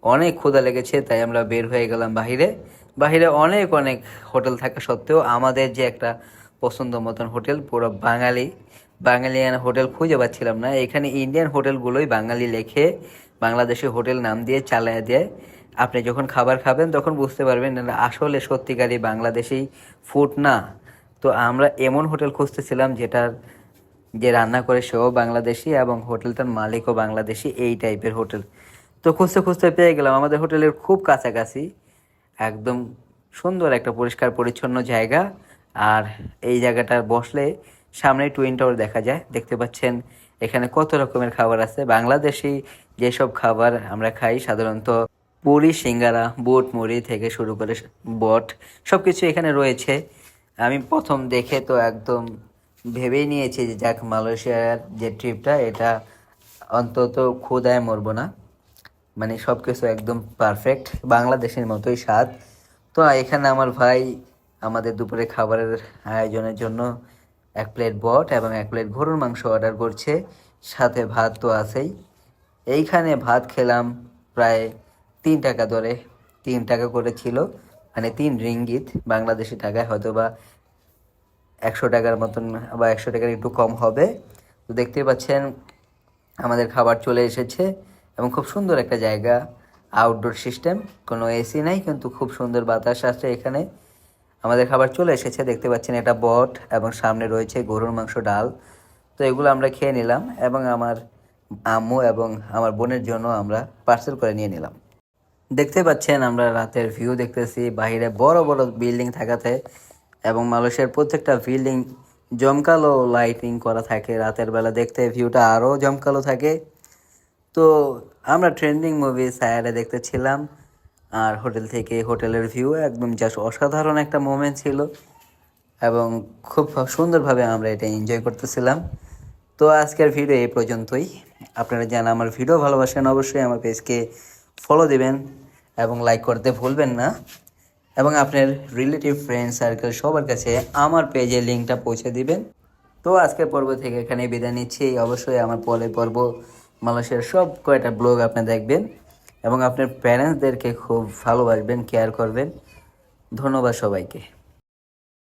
অনেক ক্ষুধা লেগেছে, তাই আমরা বের হয়ে গেলাম বাহিরে। বাহিরে অনেক অনেক হোটেল থাকা সত্ত্বেও আমাদের যে একটা পছন্দ মতন হোটেল, পুরো বাঙালিয়ান হোটেল খুঁজে পাচ্ছিলাম না। এখানে ইন্ডিয়ান হোটেলগুলোই বাঙালি লেখে বাংলাদেশি হোটেল নাম দিয়ে চালায় দেয়। আপনি যখন খাবার খাবেন তখন বুঝতে পারবেন এটা আসলে সত্যিকারই বাংলাদেশি ফুড না। তো আমরা এমন হোটেল খুঁজতেছিলাম যেটার যে রান্না করে সেও বাংলাদেশি এবং হোটেলটার মালিকও বাংলাদেশি, এই টাইপের হোটেল। তো খুঁজতে খুঁজতে পেয়ে গেলাম আমাদের হোটেলের খুব কাছাকাছি, একদম সুন্দর একটা পরিষ্কার পরিচ্ছন্ন জায়গা। আর এই জায়গাটা বসলে সামনে টুইন টাওয়ার দেখা যায়। দেখতে পাচ্ছেন এখানে কত রকমের খাবার আছে বাংলাদেশি, যেসব খাবার আমরা খাই সাধারণত পুরি, সিঙ্গারা, বুট মুড়ি থেকে শুরু করে বট সব কিছু এখানে রয়েছে। আমি প্রথম দেখে তো একদম ভেবেই নিয়েছি যে যাক, মালয়েশিয়ার যে ট্রিপটা এটা অন্তত ক্ষুধায় মরবো না, মানে সব কিছু একদম পারফেক্ট, বাংলাদেশের মতোই স্বাদ। তো এখানে আমার ভাই আমাদের দুপুরে খাবারের আয়োজনের জন্য 1 প্লেট বট এবং 1 প্লেট গরুর মাংস অর্ডার করছে, সাথে ভাত তো আছেই। এইখানে ভাত খেলাম প্রায় 3 টাকা দরে, 3 টাকা করে ছিল, মানে 3 রিঙ্গিত, বাংলাদেশি টাকায় হয়তো বা 100 টাকার মতন বা 100 টাকার একটু কম হবে। তো দেখতেই পাচ্ছেন আমাদের খাবার চলে এসেছে এবং খুব সুন্দর একটা জায়গা, আউটডোর সিস্টেম, কোনো এসি নাই কিন্তু খুব সুন্দর বাতাস আসছে এখানে। আমাদের খাবার চলে এসেছে, দেখতে পাচ্ছেন এটা বট এবং সামনে রয়েছে গরুর মাংস, ডাল। তো এগুলো আমরা খেয়ে নিলাম এবং আমার আম্মু এবং আমার বোনের জন্য আমরা পার্সেল করে নিয়ে নিলাম। দেখতে পাচ্ছেন আমরা রাতের ভিউ দেখতেছি, বাইরে বড় বড় বিল্ডিং থাকাতে এবং মালয়েশিয়ার প্রত্যেকটা বিল্ডিং জমকালো লাইটিং করা থাকে, রাতের বেলা দেখতে ভিউটা আরও জমকালো থাকে। তো আমরা ট্রেন্ডিং মুভি সায়ারে দেখতেছিলাম, আর হোটেল থেকে হোটেলের ভিউ একদম জাস্ট অসাধারণ একটা মোমেন্ট ছিল এবং খুব সুন্দরভাবে আমরা এটা এনজয় করতেছিলাম। তো আজকের ভিডিও এই পর্যন্তই। আপনারা জানা আমার ভিডিও ভালোবাসেন, অবশ্যই আমার পেজকে ফলো দিবেন এবং লাইক করতে ভুলবেন না, এবং আপনার রিলেটিভ ফ্রেন্ড সার্কেল সবার কাছে আমার পেজের লিঙ্কটা পৌঁছে দিবেন। তো আজকের পর্ব থেকে এখানে বিদায় নিচ্ছি। অবশ্যই আমার পরের পর্ব মালয়েশিয়ার সব কয়টা ব্লগ আপনি দেখবেন এবং আপনার প্যারেন্টসদেরকে খুব ভালোবাসবেন, কেয়ার করবেন। ধন্যবাদ সবাইকে।